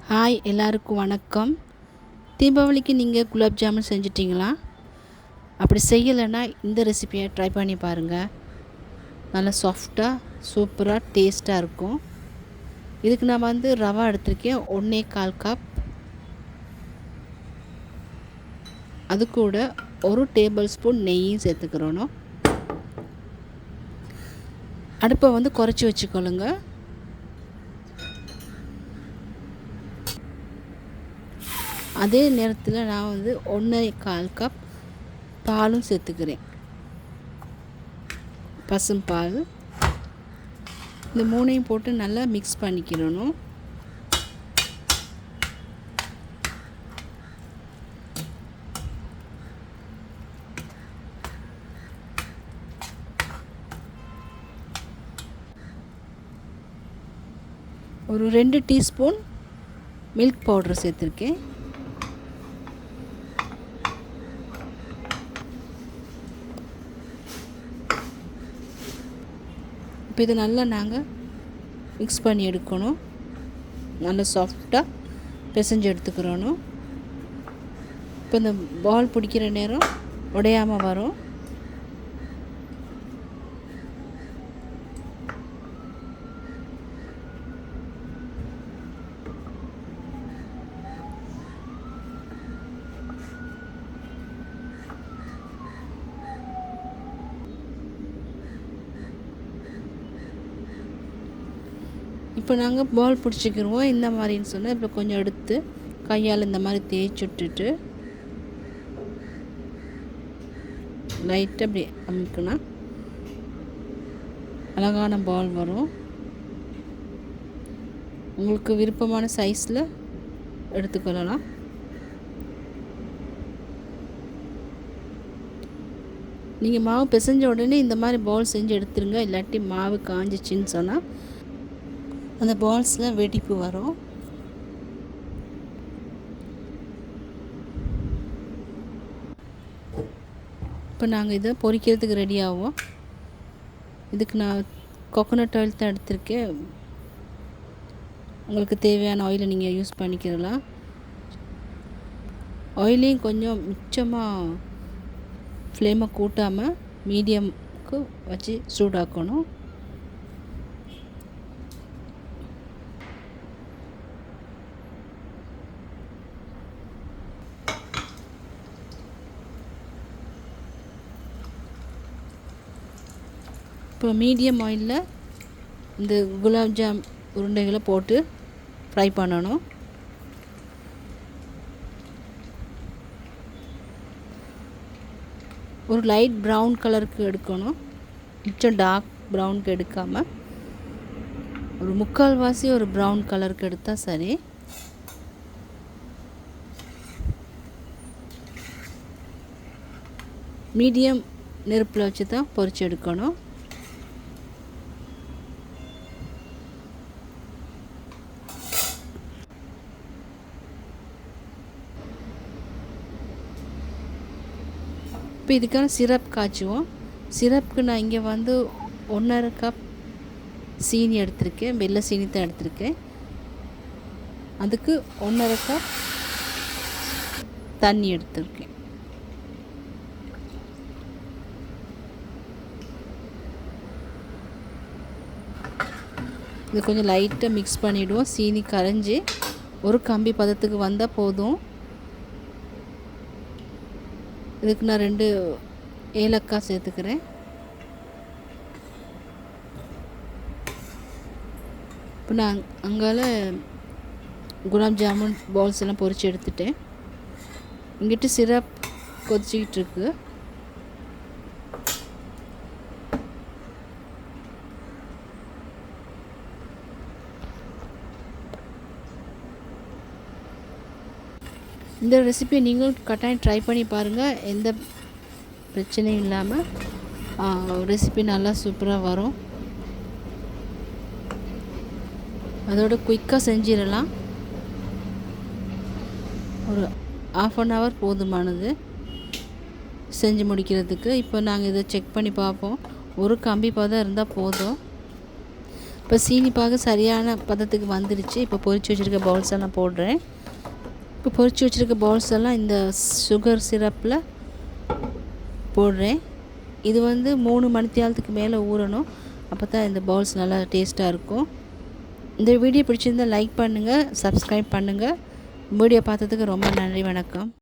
Hi எல்லாருக்கும் வணக்கம். தீபாவளிக்கு நீங்கள் குலாப் ஜாமுன் செஞ்சிட்டிங்களா? அப்படி செய்யலைன்னா இந்த ரெசிபியை ட்ரை பண்ணி பாருங்கள். நல்லா சாஃப்டாக சூப்பராக டேஸ்ட்டாக இருக்கும். இதுக்கு நான் ரவா எடுத்திருக்கேன் 1/4 கப். அது கூட 1 டேபிள் ஸ்பூன் நெய்யும் சேர்த்துக்கிறணும். அடுப்பை குறைச்சி வச்சுக்கொள்ளுங்க. அதே நேரத்தில் நான் 1/4 கப் பாலும் சேர்த்துக்கிறேன், பசும்பால். இந்த மூணையும் போட்டு நல்லா மிக்ஸ் பண்ணிக்கிறணும். ஒரு 2 டீஸ்பூன் மில்க் பவுடர் சேர்த்துருக்கேன். இப்போ இதை நல்லா நாங்கள் மிக்ஸ் பண்ணி எடுக்கணும். நல்லா சாஃப்டாக பிசைஞ்சு எடுத்துக்கிறணும். இப்போ இந்த பால் பிடிக்கிற நேரம் உடையாமல் வரும். இப்போ நாங்கள் பால் பிடிச்சிக்கிடுவோம். இந்த மாதிரின்னு சொன்னால் இப்போ கொஞ்சம் எடுத்து கையால் இந்த மாதிரி தேய்ச்சி விட்டுட்டு லைட்டாக அப்படி அமுக்குனா அழகான பால் வரும். உங்களுக்கு விருப்பமான சைஸில் எடுத்துக்கொள்ளலாம். நீங்கள் மாவு பிசைஞ்ச உடனே இந்த மாதிரி பால் செஞ்சு எடுத்துருங்க. இல்லாட்டி மாவு காஞ்சிச்சின்னு சொன்னால் அந்த பால்ஸில் வெடிப்பு வரும். இப்போ நாங்கள் இதை பொரிக்கிறதுக்கு ரெடி ஆகும். இதுக்கு நான் கோகோனட் ஆயில் தான் எடுத்திருக்கேன். உங்களுக்கு தேவையான ஆயிலை நீங்கள் யூஸ் பண்ணிக்கிறலாம். ஆயிலையும் கொஞ்சம் மிச்சமாக ஃப்ளேமை கூட்டாமல் மீடியமுக்கு வச்சு சூடாக்கணும். இப்போ மீடியம் ஆயிலில் இந்த குலாப்ஜாம் உருண்டைகளை போட்டு ஃப்ரை பண்ணணும். ஒரு லைட் ப்ரௌன் கலருக்கு எடுக்கணும். மிச்சம் டார்க் ப்ரௌனுக்கு எடுக்காமல் ஒரு 3/4 ஒரு ப்ரௌன் கலருக்கு எடுத்தால் சரி. மீடியம் நெருப்பில் வச்சு தான் பொரிச்சு எடுக்கணும். இப்போ இதுக்கான சிரப் காய்ச்சுவோம். சிரப்புக்கு நான் இங்கே 1/2 கப் சீனி எடுத்திருக்கேன். வெள்ளை சீனி தான் எடுத்திருக்கேன். அதுக்கு 1/2 கப் தண்ணி எடுத்திருக்கேன். இது கொஞ்சம் லைட்டாக மிக்ஸ் பண்ணிவிடுவோம். சீனி கரைஞ்சி ஒரு கம்பி பதத்துக்கு வந்தால் போதும். இதுக்கு நான் 2 ஏலக்காய் சேர்த்துக்கிறேன். இப்போ நான் அங்கால குலாப் ஜாமுன் பால்ஸ் எல்லாம் பொரித்து எடுத்துட்டேன். இங்கிட்டு சிரப் கொதிச்சிக்கிட்டு இருக்கு. இந்த ரெசிபியை நீங்களும் கட்டாயம் ட்ரை பண்ணி பாருங்கள். எந்த பிரச்சனையும் இல்லாமல் ரெசிபி நல்லா சூப்பராக வரும். அதோட குயிக்காக செஞ்சிடலாம். ஒரு 1/2 hour போதுமானது செஞ்சு முடிக்கிறதுக்கு. இப்போ நாங்கள் இதை செக் பண்ணி பார்ப்போம். ஒரு கம்பி பதம் இருந்தால் போதும். இப்போ சீனி பாகு சரியான பதத்துக்கு வந்துடுச்சு. இப்போ பொரிச்சு வச்சுருக்க பவுல்ஸ் எல்லாம் போடுறேன். இப்போ பொரிச்சு வச்சுருக்க பவுல்ஸ் எல்லாம் இந்த சுகர் சிரப்பில் போடுறேன். இது 3 மணித்தியாலத்துக்கு மேலே ஊறணும். அப்போ தான் இந்த பவுல்ஸ் நல்லா டேஸ்ட்டாக இருக்கும். இந்த வீடியோ பிடிச்சிருந்தால் லைக் பண்ணுங்கள், சப்ஸ்கிரைப் பண்ணுங்கள். வீடியோ பார்த்ததுக்கு ரொம்ப நன்றி. வணக்கம்.